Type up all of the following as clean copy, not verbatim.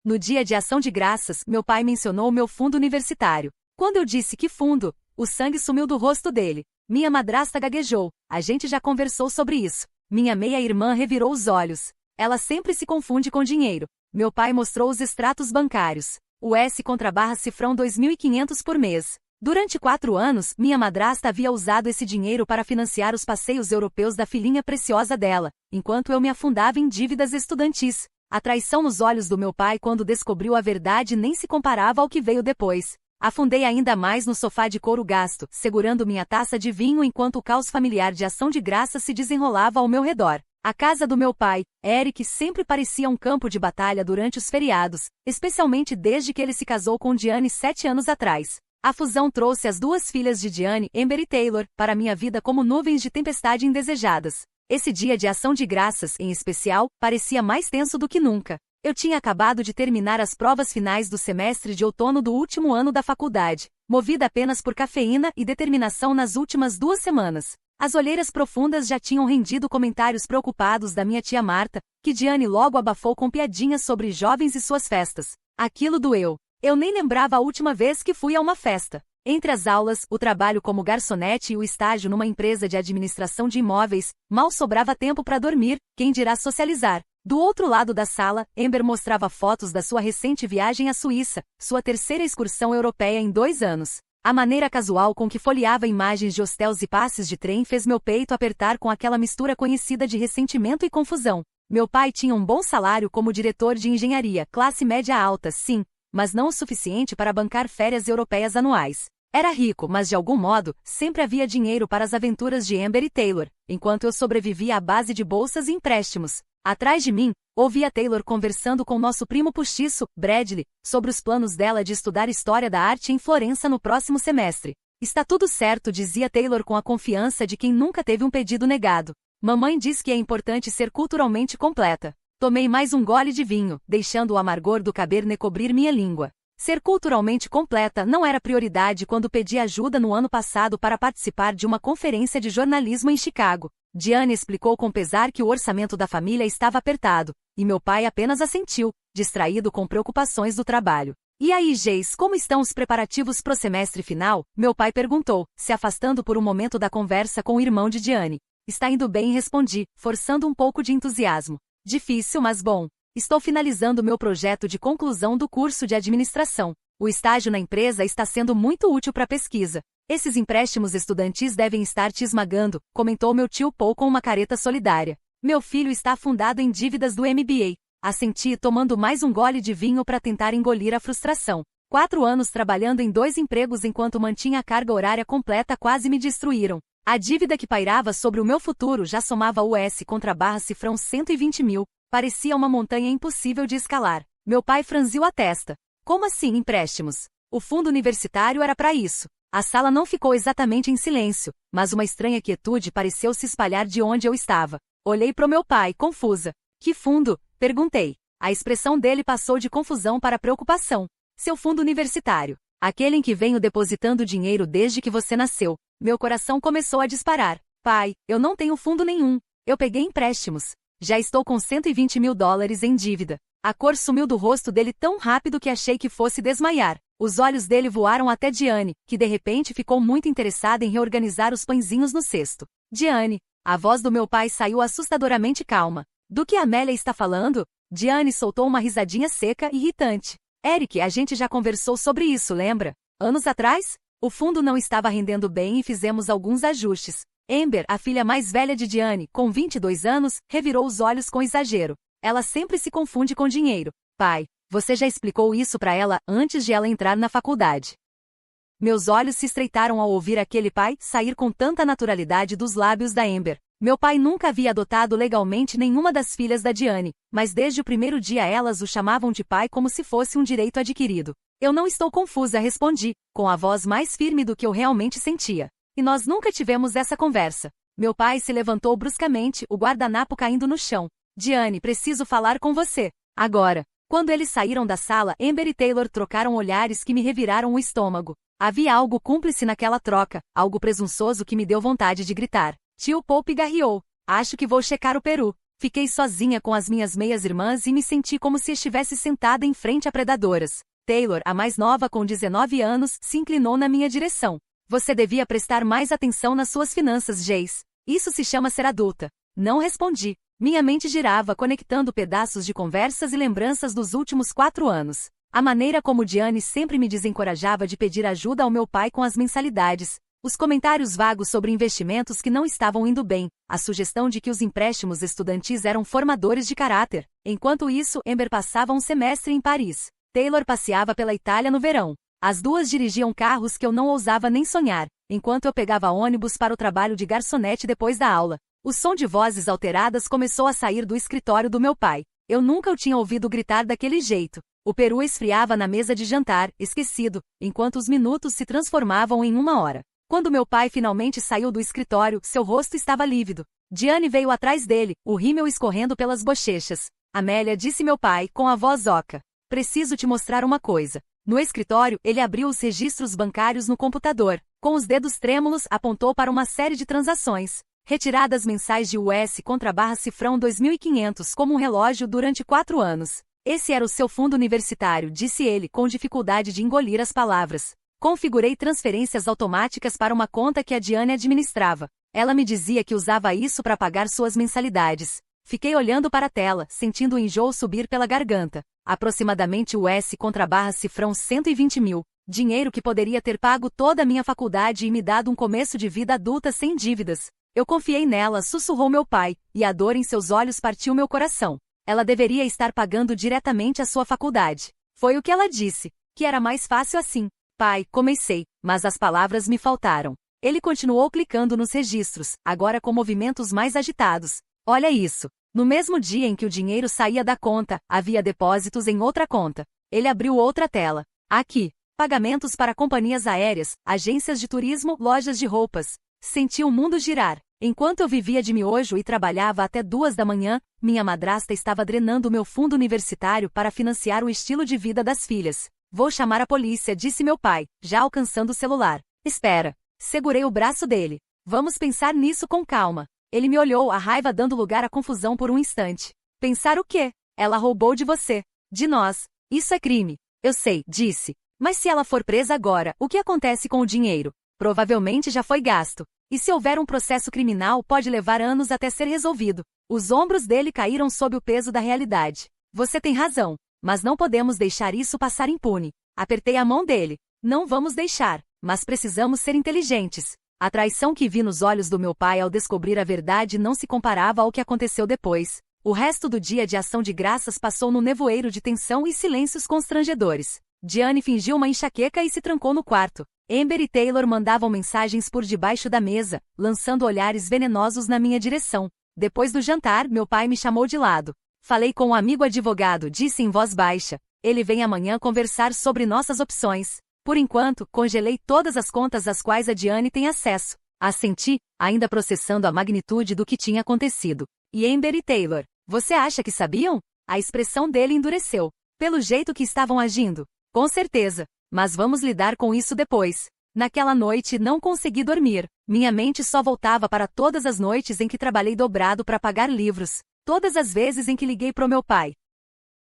No dia de Ação de Graças, meu pai mencionou o meu fundo universitário. Quando eu disse que fundo, o sangue sumiu do rosto dele. Minha madrasta gaguejou. A gente já conversou sobre isso. Minha meia-irmã revirou os olhos. Ela sempre se confunde com dinheiro. Meu pai mostrou os extratos bancários. O S contra barra cifrão 2.500 por mês. Durante 4 anos, minha madrasta havia usado esse dinheiro para financiar os passeios europeus da filhinha preciosa dela, enquanto eu me afundava em dívidas estudantis. A traição nos olhos do meu pai quando descobriu a verdade nem se comparava ao que veio depois. Afundei ainda mais no sofá de couro gasto, segurando minha taça de vinho enquanto o caos familiar de Ação de Graças se desenrolava ao meu redor. A casa do meu pai, Eric, sempre parecia um campo de batalha durante os feriados, especialmente desde que ele se casou com Diane 7 anos atrás. A fusão trouxe as 2 filhas de Diane, Amber e Taylor, para minha vida como nuvens de tempestade indesejadas. Esse dia de Ação de Graças, em especial, parecia mais tenso do que nunca. Eu tinha acabado de terminar as provas finais do semestre de outono do último ano da faculdade, movida apenas por cafeína e determinação nas últimas 2 semanas. As olheiras profundas já tinham rendido comentários preocupados da minha tia Marta, que Diane logo abafou com piadinhas sobre jovens e suas festas. Aquilo doeu. Eu nem lembrava a última vez que fui a uma festa. Entre as aulas, o trabalho como garçonete e o estágio numa empresa de administração de imóveis, mal sobrava tempo para dormir, quem dirá socializar. Do outro lado da sala, Amber mostrava fotos da sua recente viagem à Suíça, sua 3ª excursão europeia em 2 anos. A maneira casual com que folheava imagens de hostels e passes de trem fez meu peito apertar com aquela mistura conhecida de ressentimento e confusão. Meu pai tinha um bom salário como diretor de engenharia, classe média alta, sim, mas não o suficiente para bancar férias europeias anuais. Era rico, mas de algum modo, sempre havia dinheiro para as aventuras de Amber e Taylor, enquanto eu sobrevivia à base de bolsas e empréstimos. Atrás de mim, ouvia Taylor conversando com nosso primo postiço, Bradley, sobre os planos dela de estudar História da Arte em Florença no próximo semestre. Está tudo certo, dizia Taylor com a confiança de quem nunca teve um pedido negado. Mamãe diz que é importante ser culturalmente completa. Tomei mais um gole de vinho, deixando o amargor do Cabernet cobrir minha língua. Ser culturalmente completa não era prioridade quando pedi ajuda no ano passado para participar de uma conferência de jornalismo em Chicago. Diane explicou com pesar que o orçamento da família estava apertado, e meu pai apenas assentiu, distraído com preocupações do trabalho. E aí, Geis, como estão os preparativos pro semestre final? Meu pai perguntou, se afastando por um momento da conversa com o irmão de Diane. Está indo bem, respondi, forçando um pouco de entusiasmo. Difícil, mas bom. Estou finalizando meu projeto de conclusão do curso de administração. O estágio na empresa está sendo muito útil para a pesquisa. Esses empréstimos estudantis devem estar te esmagando, comentou meu tio Paul com uma careta solidária. Meu filho está afundado em dívidas do MBA. Assenti tomando mais um gole de vinho para tentar engolir a frustração. 4 anos trabalhando em 2 empregos enquanto mantinha a carga horária completa quase me destruíram. A dívida que pairava sobre o meu futuro já somava US contra barra cifrão 120 mil. Parecia uma montanha impossível de escalar. Meu pai franziu a testa. Como assim empréstimos? O fundo universitário era para isso. A sala não ficou exatamente em silêncio, mas uma estranha quietude pareceu se espalhar de onde eu estava. Olhei para o meu pai, confusa. Que fundo? Perguntei. A expressão dele passou de confusão para preocupação. Seu fundo universitário. Aquele em que venho depositando dinheiro desde que você nasceu. Meu coração começou a disparar. Pai, eu não tenho fundo nenhum. Eu peguei empréstimos. Já estou com 120 mil dólares em dívida. A cor sumiu do rosto dele tão rápido que achei que fosse desmaiar. Os olhos dele voaram até Diane, que de repente ficou muito interessada em reorganizar os pãezinhos no cesto. Diane, a voz do meu pai saiu assustadoramente calma. Do que Amélia está falando? Diane soltou uma risadinha seca e irritante. Eric, a gente já conversou sobre isso, lembra? Anos atrás? O fundo não estava rendendo bem e fizemos alguns ajustes. Amber, a filha mais velha de Diane, com 22 anos, revirou os olhos com exagero. Ela sempre se confunde com dinheiro. Pai, você já explicou isso para ela antes de ela entrar na faculdade. Meus olhos se estreitaram ao ouvir aquele pai sair com tanta naturalidade dos lábios da Amber. Meu pai nunca havia adotado legalmente nenhuma das filhas da Diane, mas desde o primeiro dia elas o chamavam de pai como se fosse um direito adquirido. Eu não estou confusa, respondi, com a voz mais firme do que eu realmente sentia. E nós nunca tivemos essa conversa. Meu pai se levantou bruscamente, o guardanapo caindo no chão. Diane, preciso falar com você. Agora. Quando eles saíram da sala, Amber e Taylor trocaram olhares que me reviraram o estômago. Havia algo cúmplice naquela troca, algo presunçoso que me deu vontade de gritar. Tio Paul pigarreou. Acho que vou checar o peru. Fiquei sozinha com as minhas meias-irmãs e me senti como se estivesse sentada em frente a predadoras. Taylor, a mais nova com 19 anos, se inclinou na minha direção. Você devia prestar mais atenção nas suas finanças, Jace. Isso se chama ser adulta. Não respondi. Minha mente girava conectando pedaços de conversas e lembranças dos últimos 4 anos. A maneira como Diane sempre me desencorajava de pedir ajuda ao meu pai com as mensalidades. Os comentários vagos sobre investimentos que não estavam indo bem, a sugestão de que os empréstimos estudantis eram formadores de caráter. Enquanto isso, Amber passava um semestre em Paris. Taylor passeava pela Itália no verão. As duas dirigiam carros que eu não ousava nem sonhar, enquanto eu pegava ônibus para o trabalho de garçonete depois da aula. O som de vozes alteradas começou a sair do escritório do meu pai. Eu nunca o tinha ouvido gritar daquele jeito. O peru esfriava na mesa de jantar, esquecido, enquanto os minutos se transformavam em 1 hora. Quando meu pai finalmente saiu do escritório, seu rosto estava lívido. Diane veio atrás dele, o rímel escorrendo pelas bochechas. Amélia, disse meu pai, com a voz oca. Preciso te mostrar uma coisa. No escritório, ele abriu os registros bancários no computador. Com os dedos trêmulos, apontou para uma série de transações. Retiradas mensais de US/cifrão 2.500 como um relógio durante 4 anos. Esse era o seu fundo universitário, disse ele, com dificuldade de engolir as palavras. Configurei transferências automáticas para uma conta que a Diane administrava. Ela me dizia que usava isso para pagar suas mensalidades. Fiquei olhando para a tela, sentindo o enjoo subir pela garganta. Aproximadamente US/cifrão 120 mil. Dinheiro que poderia ter pago toda a minha faculdade e me dado um começo de vida adulta sem dívidas. Eu confiei nela, sussurrou meu pai, e a dor em seus olhos partiu meu coração. Ela deveria estar pagando diretamente a sua faculdade. Foi o que ela disse, que era mais fácil assim. Pai, comecei, mas as palavras me faltaram. Ele continuou clicando nos registros, agora com movimentos mais agitados. Olha isso. No mesmo dia em que o dinheiro saía da conta, havia depósitos em outra conta. Ele abriu outra tela. Aqui. Pagamentos para companhias aéreas, agências de turismo, lojas de roupas. Senti o mundo girar. Enquanto eu vivia de miojo e trabalhava até 2 da manhã, minha madrasta estava drenando meu fundo universitário para financiar o estilo de vida das filhas. Vou chamar a polícia, disse meu pai, já alcançando o celular. Espera. Segurei o braço dele. Vamos pensar nisso com calma. Ele me olhou, a raiva dando lugar à confusão por um instante. Pensar o quê? Ela roubou de você. De nós. Isso é crime. Eu sei, disse. Mas se ela for presa agora, o que acontece com o dinheiro? Provavelmente já foi gasto. E se houver um processo criminal, pode levar anos até ser resolvido. Os ombros dele caíram sob o peso da realidade. Você tem razão. Mas não podemos deixar isso passar impune. Apertei a mão dele. Não vamos deixar, mas precisamos ser inteligentes. A traição que vi nos olhos do meu pai ao descobrir a verdade não se comparava ao que aconteceu depois. O resto do dia de ação de graças passou no nevoeiro de tensão e silêncios constrangedores. Diane fingiu uma enxaqueca e se trancou no quarto. Amber e Taylor mandavam mensagens por debaixo da mesa, lançando olhares venenosos na minha direção. Depois do jantar, meu pai me chamou de lado. Falei com um amigo advogado, disse em voz baixa. Ele vem amanhã conversar sobre nossas opções. Por enquanto, congelei todas as contas às quais a Diane tem acesso. Assenti, ainda processando a magnitude do que tinha acontecido. E Amber e Taylor, você acha que sabiam? A expressão dele endureceu. Pelo jeito que estavam agindo. Com certeza. Mas vamos lidar com isso depois. Naquela noite não consegui dormir. Minha mente só voltava para todas as noites em que trabalhei dobrado para pagar livros. Todas as vezes em que liguei pro meu pai.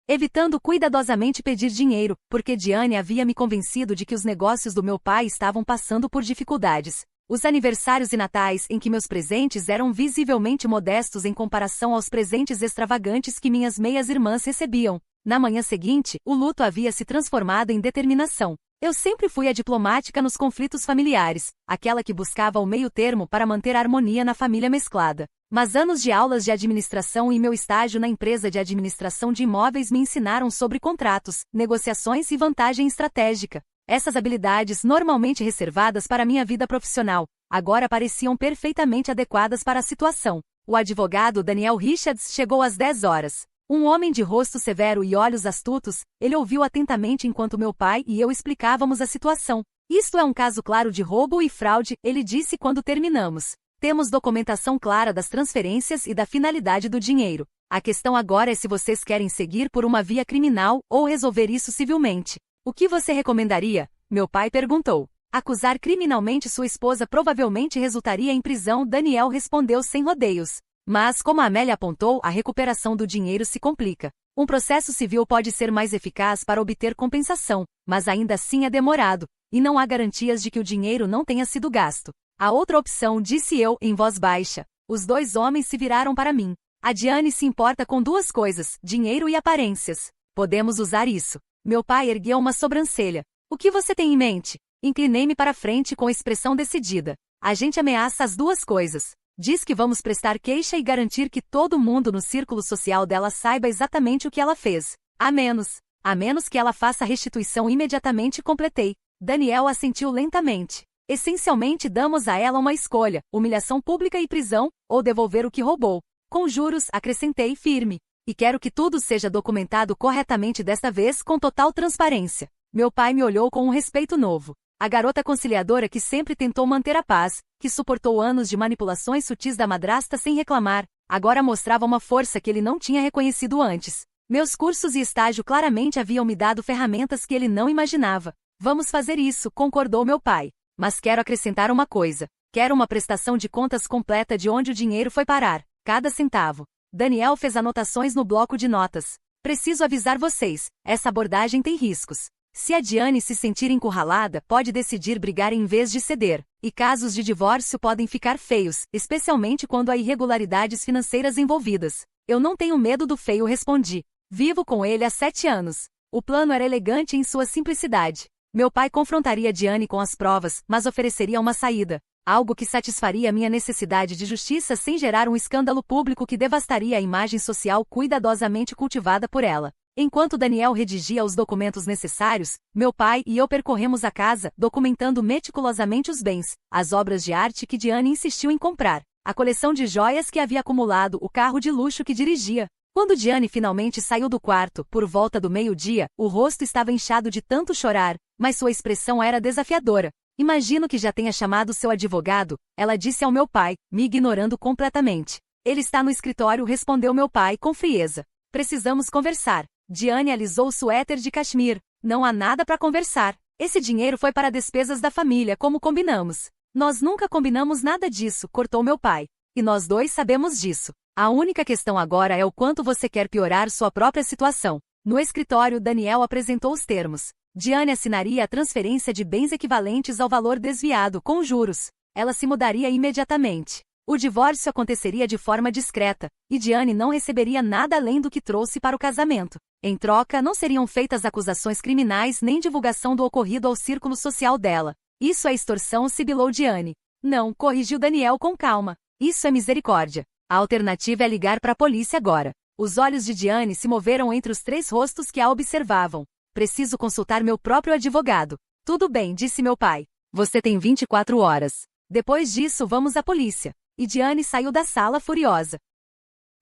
Evitando cuidadosamente pedir dinheiro, porque Diane havia me convencido de que os negócios do meu pai estavam passando por dificuldades. Os aniversários e natais em que meus presentes eram visivelmente modestos em comparação aos presentes extravagantes que minhas meias-irmãs recebiam. Na manhã seguinte, o luto havia se transformado em determinação. Eu sempre fui a diplomática nos conflitos familiares, aquela que buscava o meio-termo para manter a harmonia na família mesclada. Mas anos de aulas de administração e meu estágio na empresa de administração de imóveis me ensinaram sobre contratos, negociações e vantagem estratégica. Essas habilidades, normalmente reservadas para minha vida profissional, agora pareciam perfeitamente adequadas para a situação. O advogado Daniel Richards chegou às 10 horas. Um homem de rosto severo e olhos astutos, ele ouviu atentamente enquanto meu pai e eu explicávamos a situação. Isto é um caso claro de roubo e fraude, ele disse quando terminamos. Temos documentação clara das transferências e da finalidade do dinheiro. A questão agora é se vocês querem seguir por uma via criminal ou resolver isso civilmente. O que você recomendaria? Meu pai perguntou. Acusar criminalmente sua esposa provavelmente resultaria em prisão, Daniel respondeu sem rodeios. Mas, como a Amélia apontou, a recuperação do dinheiro se complica. Um processo civil pode ser mais eficaz para obter compensação, mas ainda assim é demorado, e não há garantias de que o dinheiro não tenha sido gasto. A outra opção, disse eu, em voz baixa. Os dois homens se viraram para mim. A Diane se importa com duas coisas, dinheiro e aparências. Podemos usar isso. Meu pai ergueu uma sobrancelha. O que você tem em mente? Inclinei-me para frente com expressão decidida. A gente ameaça as duas coisas. Diz que vamos prestar queixa e garantir que todo mundo no círculo social dela saiba exatamente o que ela fez. A menos que ela faça a restituição imediatamente, completei. Daniel assentiu lentamente. Essencialmente damos a ela uma escolha, humilhação pública e prisão, ou devolver o que roubou. Com juros, acrescentei firme. E quero que tudo seja documentado corretamente desta vez com total transparência. Meu pai me olhou com um respeito novo. A garota conciliadora que sempre tentou manter a paz, que suportou anos de manipulações sutis da madrasta sem reclamar, agora mostrava uma força que ele não tinha reconhecido antes. Meus cursos e estágio claramente haviam me dado ferramentas que ele não imaginava. Vamos fazer isso, concordou meu pai. Mas quero acrescentar uma coisa. Quero uma prestação de contas completa de onde o dinheiro foi parar, cada centavo. Daniel fez anotações no bloco de notas. Preciso avisar vocês, essa abordagem tem riscos. Se a Diane se sentir encurralada, pode decidir brigar em vez de ceder. E casos de divórcio podem ficar feios, especialmente quando há irregularidades financeiras envolvidas. Eu não tenho medo do feio, respondi. Vivo com ele há 7 anos. O plano era elegante em sua simplicidade. Meu pai confrontaria Diane com as provas, mas ofereceria uma saída. Algo que satisfaria minha necessidade de justiça sem gerar um escândalo público que devastaria a imagem social cuidadosamente cultivada por ela. Enquanto Daniel redigia os documentos necessários, meu pai e eu percorremos a casa, documentando meticulosamente os bens, as obras de arte que Diane insistiu em comprar, a coleção de joias que havia acumulado, o carro de luxo que dirigia. Quando Diane finalmente saiu do quarto, por volta do meio-dia, o rosto estava inchado de tanto chorar, mas sua expressão era desafiadora. Imagino que já tenha chamado seu advogado, ela disse ao meu pai, me ignorando completamente. Ele está no escritório, respondeu meu pai com frieza. Precisamos conversar. Diane alisou o suéter de cachemir. Não há nada para conversar. Esse dinheiro foi para despesas da família, como combinamos. Nós nunca combinamos nada disso, cortou meu pai. E nós dois sabemos disso. A única questão agora é o quanto você quer piorar sua própria situação. No escritório, Daniel apresentou os termos. Diane assinaria a transferência de bens equivalentes ao valor desviado, com juros. Ela se mudaria imediatamente. O divórcio aconteceria de forma discreta, e Diane não receberia nada além do que trouxe para o casamento. Em troca, não seriam feitas acusações criminais nem divulgação do ocorrido ao círculo social dela. Isso é extorsão, sibilou Diane. Não, corrigiu Daniel com calma. Isso é misericórdia. A alternativa é ligar para a polícia agora. Os olhos de Diane se moveram entre os 3 rostos que a observavam. Preciso consultar meu próprio advogado. Tudo bem, disse meu pai. Você tem 24 horas. Depois disso, vamos à polícia. E Diane saiu da sala furiosa.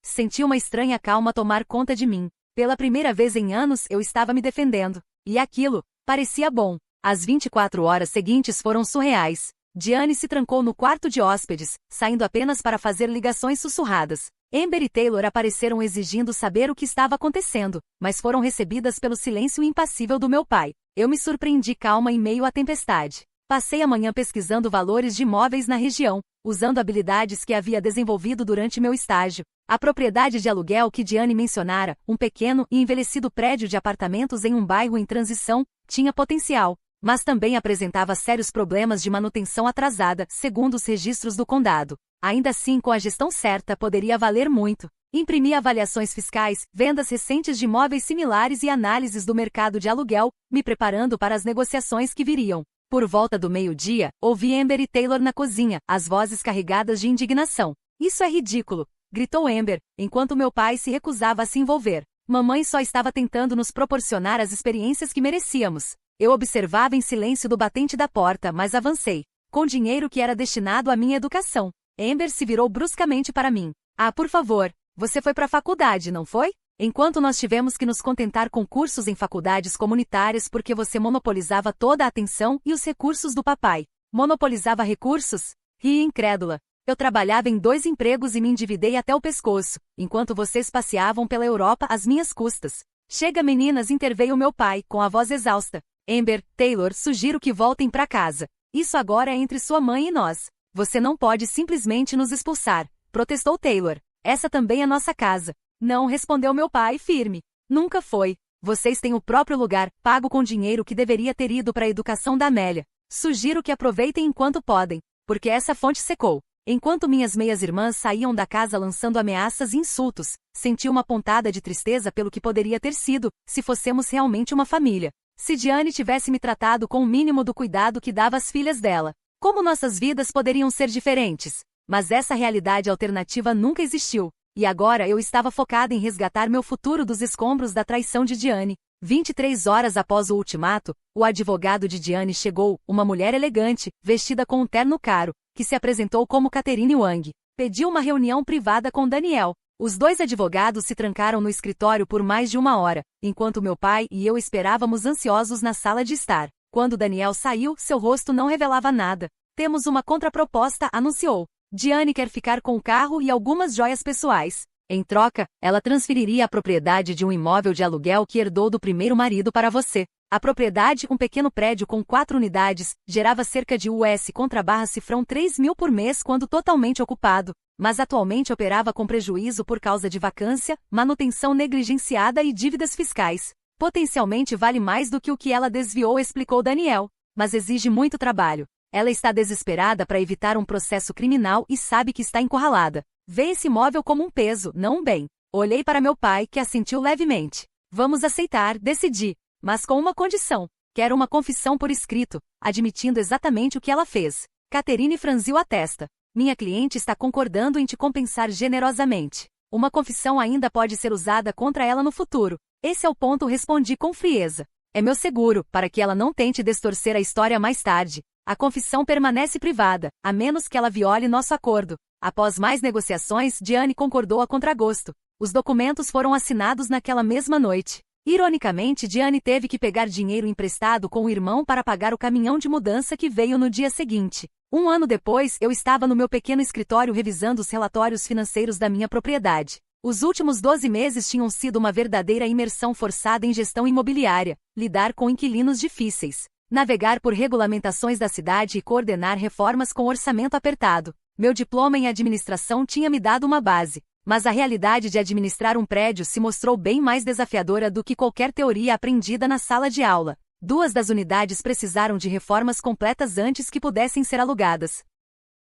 Senti uma estranha calma tomar conta de mim. Pela primeira vez em anos, eu estava me defendendo. E aquilo parecia bom. As 24 horas seguintes foram surreais. Diane se trancou no quarto de hóspedes, saindo apenas para fazer ligações sussurradas. Amber e Taylor apareceram exigindo saber o que estava acontecendo, mas foram recebidas pelo silêncio impassível do meu pai. Eu me surpreendi calma em meio à tempestade. Passei a manhã pesquisando valores de imóveis na região, usando habilidades que havia desenvolvido durante meu estágio. A propriedade de aluguel que Diane mencionara, um pequeno e envelhecido prédio de apartamentos em um bairro em transição, tinha potencial, mas também apresentava sérios problemas de manutenção atrasada, segundo os registros do condado. Ainda assim, com a gestão certa, poderia valer muito. Imprimi avaliações fiscais, vendas recentes de imóveis similares e análises do mercado de aluguel, me preparando para as negociações que viriam. Por volta do meio-dia, ouvi Amber e Taylor na cozinha, as vozes carregadas de indignação. Isso é ridículo, gritou Amber, enquanto meu pai se recusava a se envolver. Mamãe só estava tentando nos proporcionar as experiências que merecíamos. Eu observava em silêncio do batente da porta, mas avancei. Com dinheiro que era destinado à minha educação. Amber se virou bruscamente para mim. Ah, por favor, você foi para a faculdade, não foi? Enquanto nós tivemos que nos contentar com cursos em faculdades comunitárias porque você monopolizava toda a atenção e os recursos do papai. Monopolizava recursos? Ri incrédula. Eu trabalhava em 2 empregos e me endividei até o pescoço, enquanto vocês passeavam pela Europa às minhas custas. Chega, meninas, interveio meu pai, com a voz exausta. Amber, Taylor, sugiro que voltem para casa. Isso agora é entre sua mãe e nós. Você não pode simplesmente nos expulsar, protestou Taylor. Essa também é nossa casa. Não, respondeu meu pai, firme. Nunca foi. Vocês têm o próprio lugar, pago com dinheiro que deveria ter ido para a educação da Amélia. Sugiro que aproveitem enquanto podem, porque essa fonte secou. Enquanto minhas meias-irmãs saíam da casa lançando ameaças e insultos, senti uma pontada de tristeza pelo que poderia ter sido, se fossemos realmente uma família. Se Diane tivesse me tratado com o mínimo do cuidado que dava às filhas dela. Como nossas vidas poderiam ser diferentes? Mas essa realidade alternativa nunca existiu. E agora eu estava focada em resgatar meu futuro dos escombros da traição de Diane. 23 horas após o ultimato, o advogado de Diane chegou, uma mulher elegante, vestida com um terno caro, que se apresentou como Catherine Wang. Pediu uma reunião privada com Daniel. Os dois advogados se trancaram no escritório por mais de 1 hora, enquanto meu pai e eu esperávamos ansiosos na sala de estar. Quando Daniel saiu, seu rosto não revelava nada. Temos uma contraproposta, anunciou. Diane quer ficar com o carro e algumas joias pessoais. Em troca, ela transferiria a propriedade de um imóvel de aluguel que herdou do primeiro marido para você. A propriedade, um pequeno prédio com 4 unidades, gerava cerca de US$3.000 por mês quando totalmente ocupado, mas atualmente operava com prejuízo por causa de vacância, manutenção negligenciada e dívidas fiscais. Potencialmente vale mais do que o que ela desviou, explicou Daniel, mas exige muito trabalho. Ela está desesperada para evitar um processo criminal e sabe que está encurralada. Vê esse imóvel como um peso, não um bem. Olhei para meu pai, que assentiu levemente. Vamos aceitar, decidi. Mas com uma condição. Quero uma confissão por escrito, admitindo exatamente o que ela fez. Catherine franziu a testa. Minha cliente está concordando em te compensar generosamente. Uma confissão ainda pode ser usada contra ela no futuro. Esse é o ponto, respondi com frieza. É meu seguro, para que ela não tente distorcer a história mais tarde. A confissão permanece privada, a menos que ela viole nosso acordo. Após mais negociações, Diane concordou a contragosto. Os documentos foram assinados naquela mesma noite. Ironicamente, Diane teve que pegar dinheiro emprestado com o irmão para pagar o caminhão de mudança que veio no dia seguinte. 1 ano depois, eu estava no meu pequeno escritório revisando os relatórios financeiros da minha propriedade. Os últimos 12 meses tinham sido uma verdadeira imersão forçada em gestão imobiliária, lidar com inquilinos difíceis, navegar por regulamentações da cidade e coordenar reformas com orçamento apertado. Meu diploma em administração tinha me dado uma base, mas a realidade de administrar um prédio se mostrou bem mais desafiadora do que qualquer teoria aprendida na sala de aula. 2 das unidades precisaram de reformas completas antes que pudessem ser alugadas.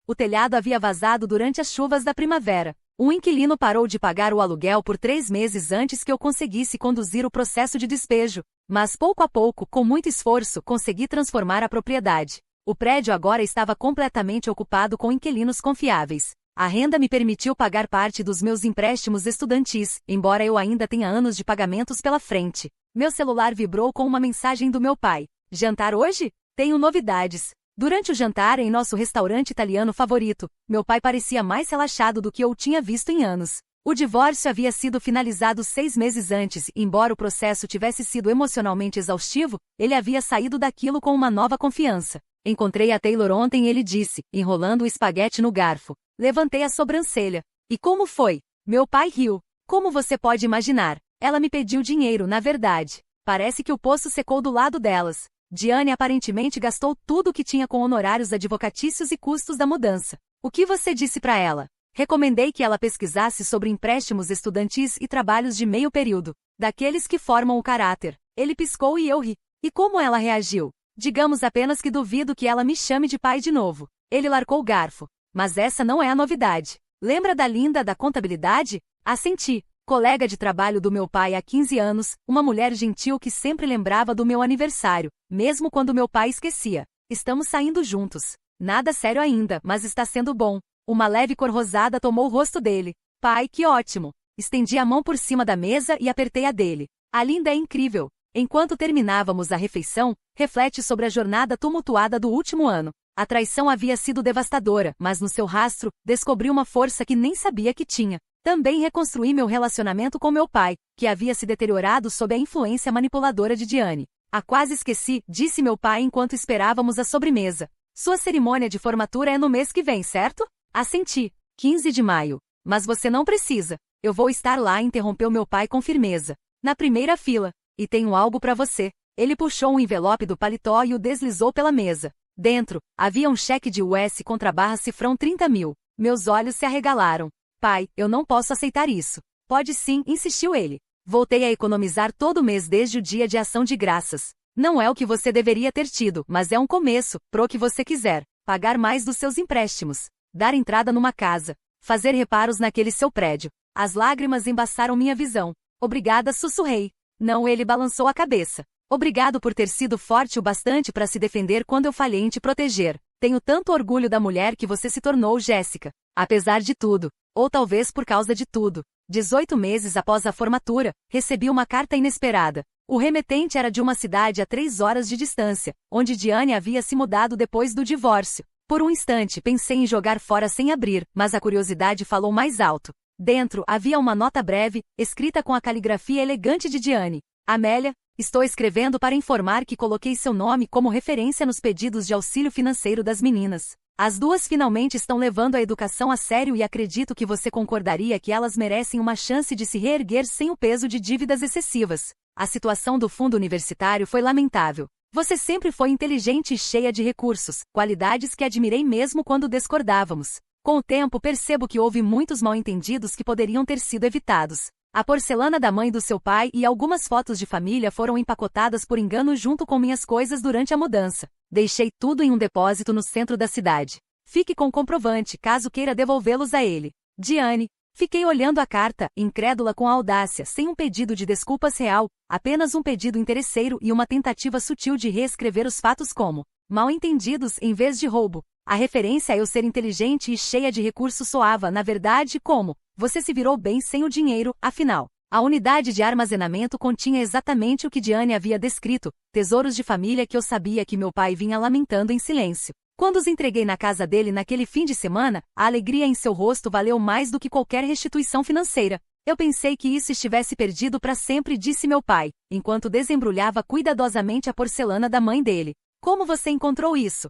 O telhado havia vazado durante as chuvas da primavera. Um inquilino parou de pagar o aluguel por 3 meses antes que eu conseguisse conduzir o processo de despejo, mas pouco a pouco, com muito esforço, consegui transformar a propriedade. O prédio agora estava completamente ocupado com inquilinos confiáveis. A renda me permitiu pagar parte dos meus empréstimos estudantis, embora eu ainda tenha anos de pagamentos pela frente. Meu celular vibrou com uma mensagem do meu pai. Jantar hoje? Tenho novidades. Durante o jantar em nosso restaurante italiano favorito, meu pai parecia mais relaxado do que eu tinha visto em anos. O divórcio havia sido finalizado 6 meses antes e, embora o processo tivesse sido emocionalmente exaustivo, ele havia saído daquilo com uma nova confiança. Encontrei a Taylor ontem, ele disse, enrolando o espaguete no garfo. Levantei a sobrancelha. E como foi? Meu pai riu. Como você pode imaginar? Ela me pediu dinheiro, na verdade. Parece que o poço secou do lado delas. Diane aparentemente gastou tudo o que tinha com honorários advocatícios e custos da mudança. O que você disse para ela? Recomendei que ela pesquisasse sobre empréstimos estudantis e trabalhos de meio período, daqueles que formam o caráter. Ele piscou e eu ri. E como ela reagiu? Digamos apenas que duvido que ela me chame de pai de novo. Ele largou o garfo. Mas essa não é a novidade. Lembra da Linda da contabilidade? Assenti. Colega de trabalho do meu pai há 15 anos, uma mulher gentil que sempre lembrava do meu aniversário, mesmo quando meu pai esquecia. Estamos saindo juntos. Nada sério ainda, mas está sendo bom. Uma leve cor rosada tomou o rosto dele. Pai, que ótimo. Estendi a mão por cima da mesa e apertei a dele. A Linda é incrível. Enquanto terminávamos a refeição, reflete sobre a jornada tumultuada do último ano. A traição havia sido devastadora, mas no seu rastro, descobri uma força que nem sabia que tinha. Também reconstruí meu relacionamento com meu pai, que havia se deteriorado sob a influência manipuladora de Diane. Quase esqueci, disse meu pai enquanto esperávamos a sobremesa. Sua cerimônia de formatura é no mês que vem, certo? Assenti. 15 de maio. Mas você não precisa. Eu vou estar lá, interrompeu meu pai com firmeza. Na primeira fila. E tenho algo para você. Ele puxou um envelope do paletó e o deslizou pela mesa. Dentro, havia um cheque de US contra barra cifrão 30 mil. Meus olhos se arregalaram. Pai, eu não posso aceitar isso. Pode sim, insistiu ele. Voltei a economizar todo mês desde o dia de ação de graças. Não é o que você deveria ter tido, mas é um começo, pro que você quiser. Pagar mais dos seus empréstimos. Dar entrada numa casa. Fazer reparos naquele seu prédio. As lágrimas embaçaram minha visão. Obrigada, sussurrei. Não, ele balançou a cabeça. Obrigado por ter sido forte o bastante para se defender quando eu falhei em te proteger. Tenho tanto orgulho da mulher que você se tornou, Jéssica. Apesar de tudo. Ou talvez por causa de tudo. 18 meses após a formatura, recebi uma carta inesperada. O remetente era de uma cidade a 3 horas de distância, onde Diane havia se mudado depois do divórcio. Por um instante pensei em jogar fora sem abrir, mas a curiosidade falou mais alto. Dentro havia uma nota breve, escrita com a caligrafia elegante de Diane. Amélia, estou escrevendo para informar que coloquei seu nome como referência nos pedidos de auxílio financeiro das meninas. As duas finalmente estão levando a educação a sério e acredito que você concordaria que elas merecem uma chance de se reerguer sem o peso de dívidas excessivas. A situação do fundo universitário foi lamentável. Você sempre foi inteligente e cheia de recursos, qualidades que admirei mesmo quando discordávamos. Com o tempo percebo que houve muitos mal-entendidos que poderiam ter sido evitados. A porcelana da mãe do seu pai e algumas fotos de família foram empacotadas por engano junto com minhas coisas durante a mudança. Deixei tudo em um depósito no centro da cidade. Fique com o comprovante, caso queira devolvê-los a ele. Diane. Fiquei olhando a carta, incrédula com a audácia, sem um pedido de desculpas real, apenas um pedido interesseiro e uma tentativa sutil de reescrever os fatos como mal-entendidos em vez de roubo. A referência a eu ser inteligente e cheia de recursos soava, na verdade, como você se virou bem sem o dinheiro, afinal. A unidade de armazenamento continha exatamente o que Diane havia descrito, tesouros de família que eu sabia que meu pai vinha lamentando em silêncio. Quando os entreguei na casa dele naquele fim de semana, a alegria em seu rosto valeu mais do que qualquer restituição financeira. Eu pensei que isso estivesse perdido para sempre, disse meu pai, enquanto desembrulhava cuidadosamente a porcelana da mãe dele. Como você encontrou isso?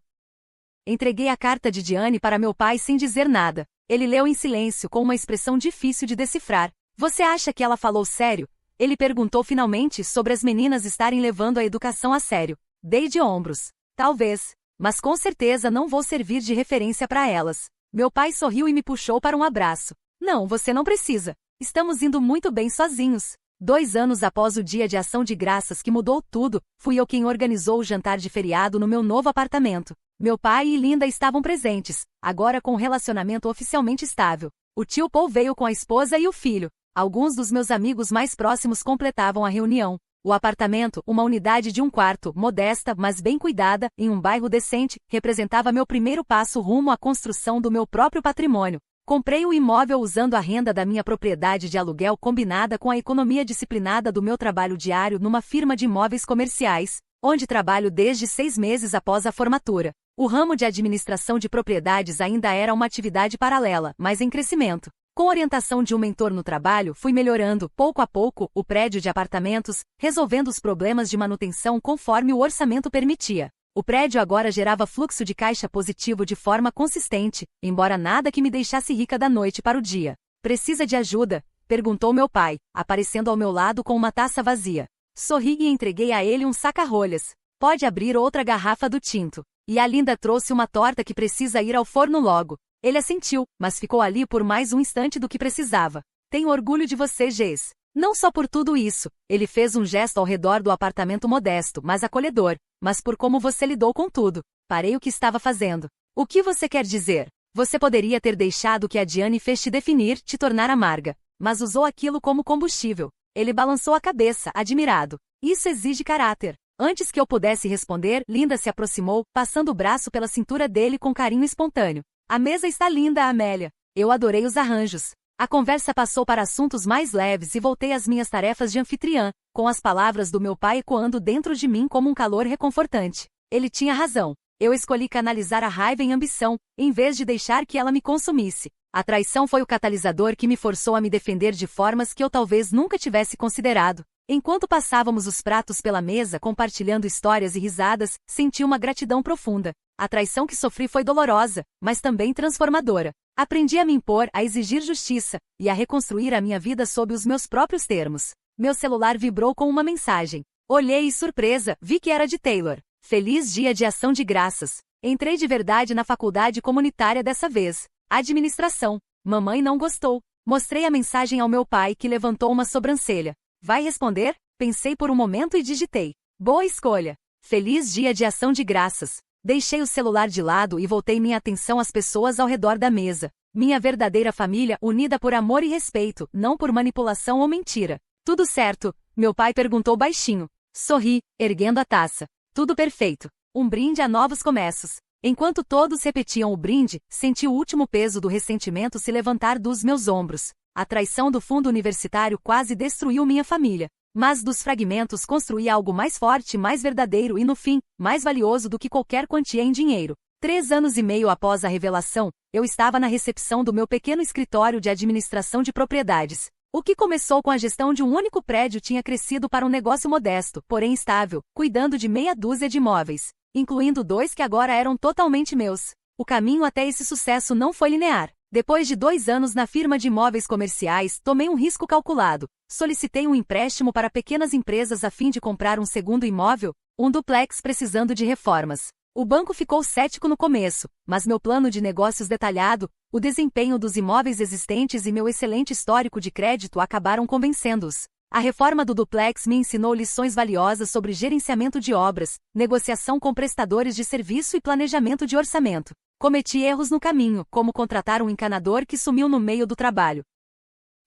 Entreguei a carta de Diane para meu pai sem dizer nada. Ele leu em silêncio com uma expressão difícil de decifrar. Você acha que ela falou sério? Ele perguntou finalmente sobre as meninas estarem levando a educação a sério. Dei de ombros. Talvez. Mas com certeza não vou servir de referência para elas. Meu pai sorriu e me puxou para um abraço. Não, você não precisa. Estamos indo muito bem sozinhos. 2 anos após o dia de ação de graças que mudou tudo, fui eu quem organizou o jantar de feriado no meu novo apartamento. Meu pai e Linda estavam presentes, agora com um relacionamento oficialmente estável. O tio Paul veio com a esposa e o filho. Alguns dos meus amigos mais próximos completavam a reunião. O apartamento, uma unidade de um quarto, modesta, mas bem cuidada, em um bairro decente, representava meu primeiro passo rumo à construção do meu próprio patrimônio. Comprei o imóvel usando a renda da minha propriedade de aluguel combinada com a economia disciplinada do meu trabalho diário numa firma de imóveis comerciais, onde trabalho desde 6 meses após a formatura. O ramo de administração de propriedades ainda era uma atividade paralela, mas em crescimento. Com orientação de um mentor no trabalho, fui melhorando, pouco a pouco, o prédio de apartamentos, resolvendo os problemas de manutenção conforme o orçamento permitia. O prédio agora gerava fluxo de caixa positivo de forma consistente, embora nada que me deixasse rica da noite para o dia. Precisa de ajuda? Perguntou meu pai, aparecendo ao meu lado com uma taça vazia. Sorri e entreguei a ele um saca-rolhas. Pode abrir outra garrafa do tinto. E a Linda trouxe uma torta que precisa ir ao forno logo. Ele assentiu, mas ficou ali por mais um instante do que precisava. Tenho orgulho de você, Jess. Não só por tudo isso, ele fez um gesto ao redor do apartamento modesto, mas acolhedor, mas por como você lidou com tudo. Parei o que estava fazendo. O que você quer dizer? Você poderia ter deixado o que a Diane fez te definir, te tornar amarga, mas usou aquilo como combustível. Ele balançou a cabeça, admirado. Isso exige caráter. Antes que eu pudesse responder, Linda se aproximou, passando o braço pela cintura dele com carinho espontâneo. A mesa está linda, Amélia. Eu adorei os arranjos. A conversa passou para assuntos mais leves e voltei às minhas tarefas de anfitriã, com as palavras do meu pai ecoando dentro de mim como um calor reconfortante. Ele tinha razão. Eu escolhi canalizar a raiva em ambição, em vez de deixar que ela me consumisse. A traição foi o catalisador que me forçou a me defender de formas que eu talvez nunca tivesse considerado. Enquanto passávamos os pratos pela mesa compartilhando histórias e risadas, senti uma gratidão profunda. A traição que sofri foi dolorosa, mas também transformadora. Aprendi a me impor, a exigir justiça, e a reconstruir a minha vida sob os meus próprios termos. Meu celular vibrou com uma mensagem. Olhei e, surpresa, vi que era de Taylor. Feliz dia de ação de graças. Entrei de verdade na faculdade comunitária dessa vez. Administração. Mamãe não gostou. Mostrei a mensagem ao meu pai, que levantou uma sobrancelha. Vai responder? Pensei por um momento e digitei. Boa escolha. Feliz dia de ação de graças. Deixei o celular de lado e voltei minha atenção às pessoas ao redor da mesa. Minha verdadeira família, unida por amor e respeito, não por manipulação ou mentira. Tudo certo? Meu pai perguntou baixinho. Sorri, erguendo a taça. Tudo perfeito. Um brinde a novos começos. Enquanto todos repetiam o brinde, senti o último peso do ressentimento se levantar dos meus ombros. A traição do fundo universitário quase destruiu minha família. Mas dos fragmentos construí algo mais forte, mais verdadeiro e, no fim, mais valioso do que qualquer quantia em dinheiro. 3 anos e meio após a revelação, eu estava na recepção do meu pequeno escritório de administração de propriedades. O que começou com a gestão de um único prédio tinha crescido para um negócio modesto, porém estável, cuidando de meia dúzia de imóveis, incluindo 2 que agora eram totalmente meus. O caminho até esse sucesso não foi linear. Depois de 2 anos na firma de imóveis comerciais, tomei um risco calculado. Solicitei um empréstimo para pequenas empresas a fim de comprar um segundo imóvel, um duplex precisando de reformas. O banco ficou cético no começo, mas meu plano de negócios detalhado, o desempenho dos imóveis existentes e meu excelente histórico de crédito acabaram convencendo-os. A reforma do duplex me ensinou lições valiosas sobre gerenciamento de obras, negociação com prestadores de serviço e planejamento de orçamento. Cometi erros no caminho, como contratar um encanador que sumiu no meio do trabalho,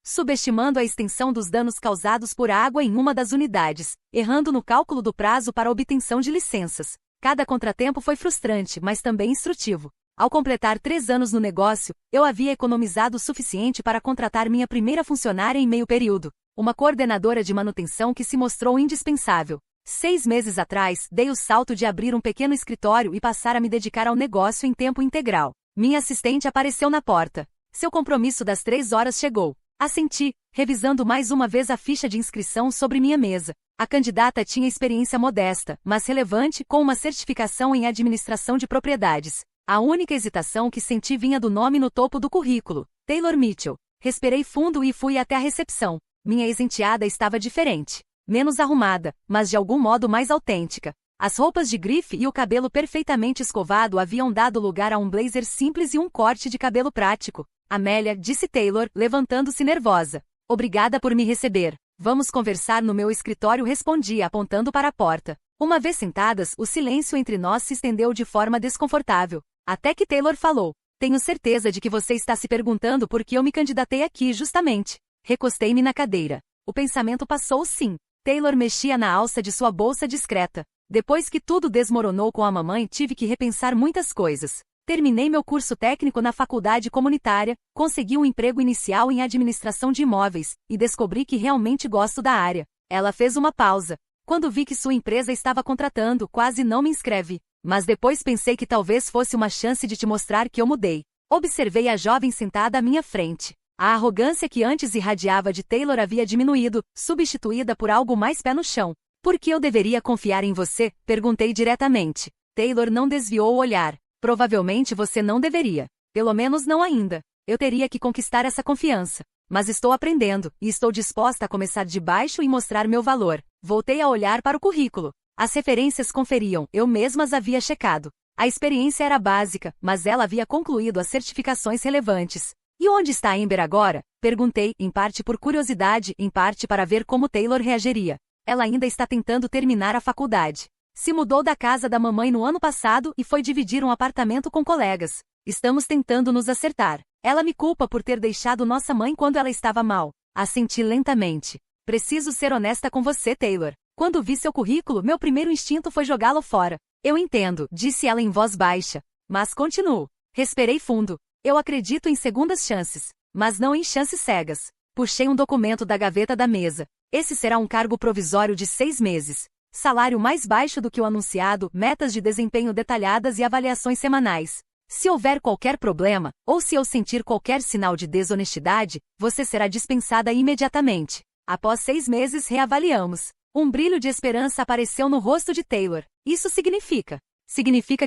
subestimando a extensão dos danos causados por água em uma das unidades, errando no cálculo do prazo para a obtenção de licenças. Cada contratempo foi frustrante, mas também instrutivo. Ao completar 3 anos no negócio, eu havia economizado o suficiente para contratar minha primeira funcionária em meio período, uma coordenadora de manutenção que se mostrou indispensável. 6 meses atrás, dei o salto de abrir um pequeno escritório e passar a me dedicar ao negócio em tempo integral. Minha assistente apareceu na porta. Seu compromisso das 3 horas chegou. Assenti, revisando mais uma vez a ficha de inscrição sobre minha mesa. A candidata tinha experiência modesta, mas relevante, com uma certificação em administração de propriedades. A única hesitação que senti vinha do nome no topo do currículo, Taylor Mitchell. Respirei fundo e fui até a recepção. Minha ex-enteada estava diferente. Menos arrumada, mas de algum modo mais autêntica. As roupas de grife e o cabelo perfeitamente escovado haviam dado lugar a um blazer simples e um corte de cabelo prático. Amélia, disse Taylor, levantando-se nervosa. Obrigada por me receber. Vamos conversar no meu escritório, respondi, apontando para a porta. Uma vez sentadas, o silêncio entre nós se estendeu de forma desconfortável. Até que Taylor falou. Tenho certeza de que você está se perguntando por que eu me candidatei aqui justamente. Recostei-me na cadeira. O pensamento passou sim. Taylor mexia na alça de sua bolsa discreta. Depois que tudo desmoronou com a mamãe, tive que repensar muitas coisas. Terminei meu curso técnico na faculdade comunitária, consegui um emprego inicial em administração de imóveis, e descobri que realmente gosto da área. Ela fez uma pausa. Quando vi que sua empresa estava contratando, quase não me inscrevi. Mas depois pensei que talvez fosse uma chance de te mostrar que eu mudei. Observei a jovem sentada à minha frente. A arrogância que antes irradiava de Taylor havia diminuído, substituída por algo mais pé no chão. Por que eu deveria confiar em você? Perguntei diretamente. Taylor não desviou o olhar. Provavelmente você não deveria. Pelo menos não ainda. Eu teria que conquistar essa confiança. Mas estou aprendendo, e estou disposta a começar de baixo e mostrar meu valor. Voltei a olhar para o currículo. As referências conferiam, eu mesma as havia checado. A experiência era básica, mas ela havia concluído as certificações relevantes. E onde está a Amber agora? Perguntei, em parte por curiosidade, em parte para ver como Taylor reagiria. Ela ainda está tentando terminar a faculdade. Se mudou da casa da mamãe no ano passado e foi dividir um apartamento com colegas. Estamos tentando nos acertar. Ela me culpa por ter deixado nossa mãe quando ela estava mal. Assenti lentamente. Preciso ser honesta com você, Taylor. Quando vi seu currículo, meu primeiro instinto foi jogá-lo fora. Eu entendo, disse ela em voz baixa. Mas continuo. Respirei fundo. Eu acredito em segundas chances, mas não em chances cegas. Puxei um documento da gaveta da mesa. Esse será um cargo provisório de 6 meses. Salário mais baixo do que o anunciado, metas de desempenho detalhadas e avaliações semanais. Se houver qualquer problema, ou se eu sentir qualquer sinal de desonestidade, você será dispensada imediatamente. Após 6 meses reavaliamos. Um brilho de esperança apareceu no rosto de Taylor. Isso significa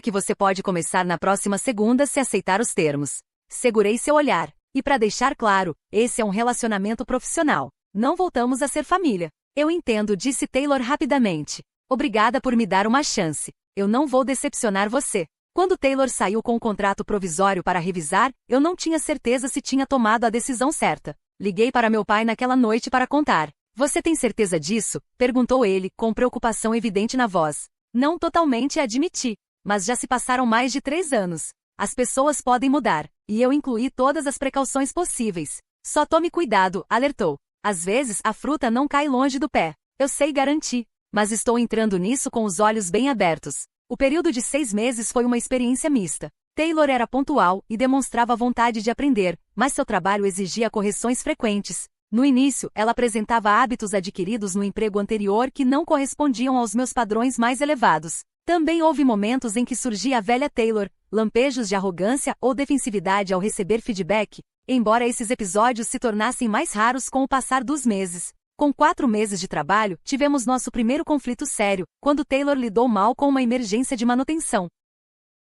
que você pode começar na próxima segunda se aceitar os termos. Segurei seu olhar. E para deixar claro, esse é um relacionamento profissional. Não voltamos a ser família. Eu entendo, disse Taylor rapidamente. Obrigada por me dar uma chance. Eu não vou decepcionar você. Quando Taylor saiu com o contrato provisório para revisar, eu não tinha certeza se tinha tomado a decisão certa. Liguei para meu pai naquela noite para contar. Você tem certeza disso? Perguntou ele, com preocupação evidente na voz. Não totalmente, admiti. Mas já se passaram mais de 3 anos. As pessoas podem mudar, e eu incluí todas as precauções possíveis. Só tome cuidado, alertou. Às vezes, a fruta não cai longe do pé. Eu sei garantir, mas estou entrando nisso com os olhos bem abertos. O período de 6 meses foi uma experiência mista. Taylor era pontual e demonstrava vontade de aprender, mas seu trabalho exigia correções frequentes. No início, ela apresentava hábitos adquiridos no emprego anterior que não correspondiam aos meus padrões mais elevados. Também houve momentos em que surgia a velha Taylor, lampejos de arrogância ou defensividade ao receber feedback, embora esses episódios se tornassem mais raros com o passar dos meses. Com 4 meses de trabalho, tivemos nosso primeiro conflito sério, quando Taylor lidou mal com uma emergência de manutenção.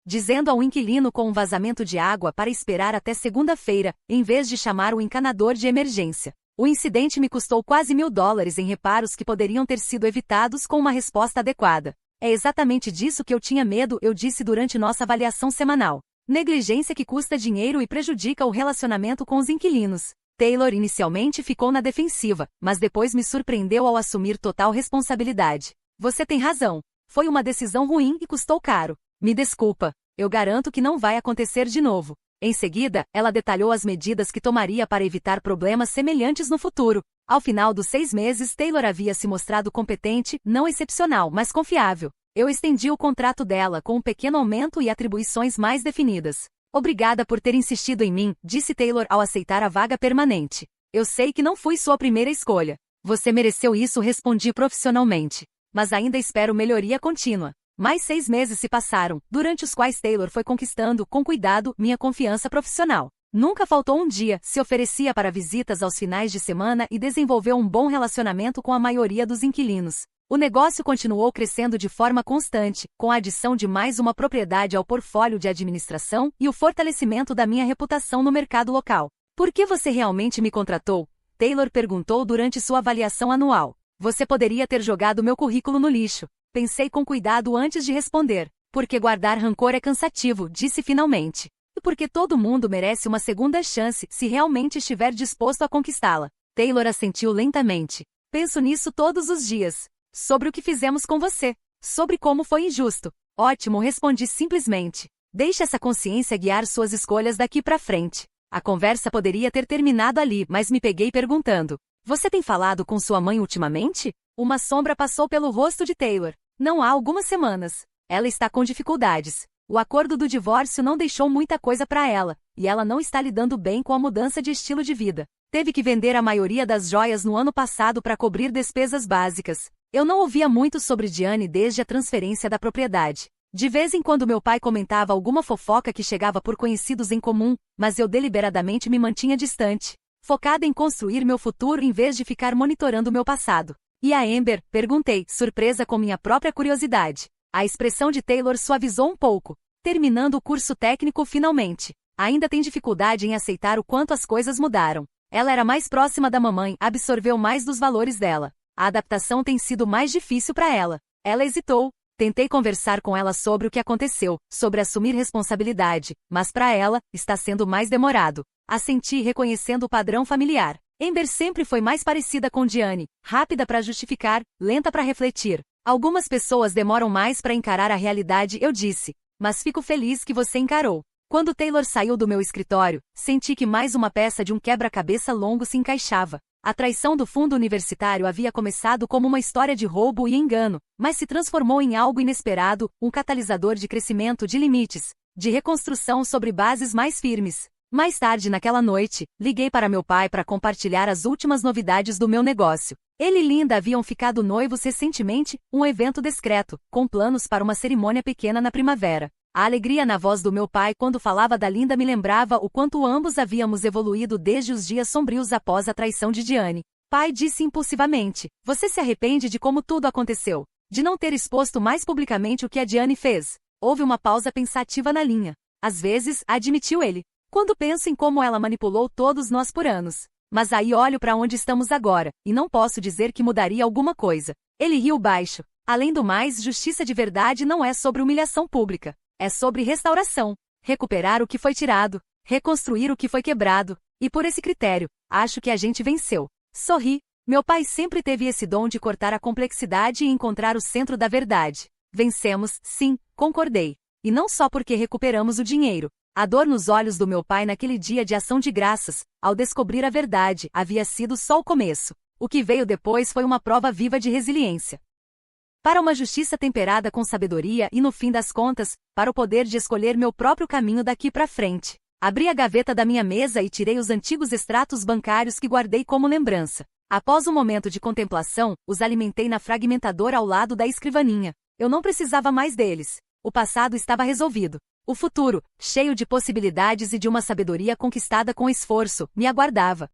Dizendo ao inquilino com um vazamento de água para esperar até segunda-feira, em vez de chamar o encanador de emergência. O incidente me custou quase $1.000 em reparos que poderiam ter sido evitados com uma resposta adequada. É exatamente disso que eu tinha medo, eu disse durante nossa avaliação semanal. Negligência que custa dinheiro e prejudica o relacionamento com os inquilinos. Taylor inicialmente ficou na defensiva, mas depois me surpreendeu ao assumir total responsabilidade. Você tem razão. Foi uma decisão ruim e custou caro. Me desculpa. Eu garanto que não vai acontecer de novo. Em seguida, ela detalhou as medidas que tomaria para evitar problemas semelhantes no futuro. Ao final dos 6 meses, Taylor havia se mostrado competente, não excepcional, mas confiável. Eu estendi o contrato dela com um pequeno aumento e atribuições mais definidas. Obrigada por ter insistido em mim, disse Taylor ao aceitar a vaga permanente. Eu sei que não fui sua primeira escolha. Você mereceu isso, respondi profissionalmente. Mas ainda espero melhoria contínua. Mais 6 meses se passaram, durante os quais Taylor foi conquistando, com cuidado, minha confiança profissional. Nunca faltou um dia, se oferecia para visitas aos finais de semana e desenvolveu um bom relacionamento com a maioria dos inquilinos. O negócio continuou crescendo de forma constante, com a adição de mais uma propriedade ao portfólio de administração e o fortalecimento da minha reputação no mercado local. Por que você realmente me contratou? Taylor perguntou durante sua avaliação anual. Você poderia ter jogado meu currículo no lixo. Pensei com cuidado antes de responder. Porque guardar rancor é cansativo, disse finalmente. E porque todo mundo merece uma segunda chance se realmente estiver disposto a conquistá-la. Taylor assentiu lentamente. Penso nisso todos os dias. Sobre o que fizemos com você. Sobre como foi injusto. Ótimo, respondi simplesmente. Deixe essa consciência guiar suas escolhas daqui pra frente. A conversa poderia ter terminado ali, mas me peguei perguntando. Você tem falado com sua mãe ultimamente? Uma sombra passou pelo rosto de Taylor. Não há algumas semanas. Ela está com dificuldades. O acordo do divórcio não deixou muita coisa para ela, e ela não está lidando bem com a mudança de estilo de vida. Teve que vender a maioria das joias no ano passado para cobrir despesas básicas. Eu não ouvia muito sobre Diane desde a transferência da propriedade. De vez em quando meu pai comentava alguma fofoca que chegava por conhecidos em comum, mas eu deliberadamente me mantinha distante, focada em construir meu futuro em vez de ficar monitorando meu passado. E a Amber? Perguntei, surpresa com minha própria curiosidade. A expressão de Taylor suavizou um pouco. Terminando o curso técnico finalmente. Ainda tem dificuldade em aceitar o quanto as coisas mudaram. Ela era mais próxima da mamãe, absorveu mais dos valores dela. A adaptação tem sido mais difícil para ela. Ela hesitou. Tentei conversar com ela sobre o que aconteceu, sobre assumir responsabilidade, mas para ela, está sendo mais demorado. Assenti reconhecendo o padrão familiar. Amber sempre foi mais parecida com Diane, rápida para justificar, lenta para refletir. Algumas pessoas demoram mais para encarar a realidade, eu disse. Mas fico feliz que você encarou. Quando Taylor saiu do meu escritório, senti que mais uma peça de um quebra-cabeça longo se encaixava. A traição do fundo universitário havia começado como uma história de roubo e engano, mas se transformou em algo inesperado, um catalisador de crescimento de limites, de reconstrução sobre bases mais firmes. Mais tarde naquela noite, liguei para meu pai para compartilhar as últimas novidades do meu negócio. Ele e Linda haviam ficado noivos recentemente, um evento discreto, com planos para uma cerimônia pequena na primavera. A alegria na voz do meu pai quando falava da Linda me lembrava o quanto ambos havíamos evoluído desde os dias sombrios após a traição de Diane. Pai disse impulsivamente, você se arrepende de como tudo aconteceu? De não ter exposto mais publicamente o que a Diane fez? Houve uma pausa pensativa na linha. Às vezes, admitiu ele. Quando penso em como ela manipulou todos nós por anos. Mas aí olho para onde estamos agora, e não posso dizer que mudaria alguma coisa. Ele riu baixo. Além do mais, justiça de verdade não é sobre humilhação pública. É sobre restauração. Recuperar o que foi tirado, reconstruir o que foi quebrado, e por esse critério, acho que a gente venceu. Sorri. Meu pai sempre teve esse dom de cortar a complexidade e encontrar o centro da verdade. Vencemos, sim, concordei. E não só porque recuperamos o dinheiro. A dor nos olhos do meu pai naquele dia de ação de graças, ao descobrir a verdade, havia sido só o começo. O que veio depois foi uma prova viva de resiliência. Para uma justiça temperada com sabedoria e, no fim das contas, para o poder de escolher meu próprio caminho daqui para frente. Abri a gaveta da minha mesa e tirei os antigos extratos bancários que guardei como lembrança. Após um momento de contemplação, os alimentei na fragmentadora ao lado da escrivaninha. Eu não precisava mais deles. O passado estava resolvido. O futuro, cheio de possibilidades e de uma sabedoria conquistada com esforço, me aguardava.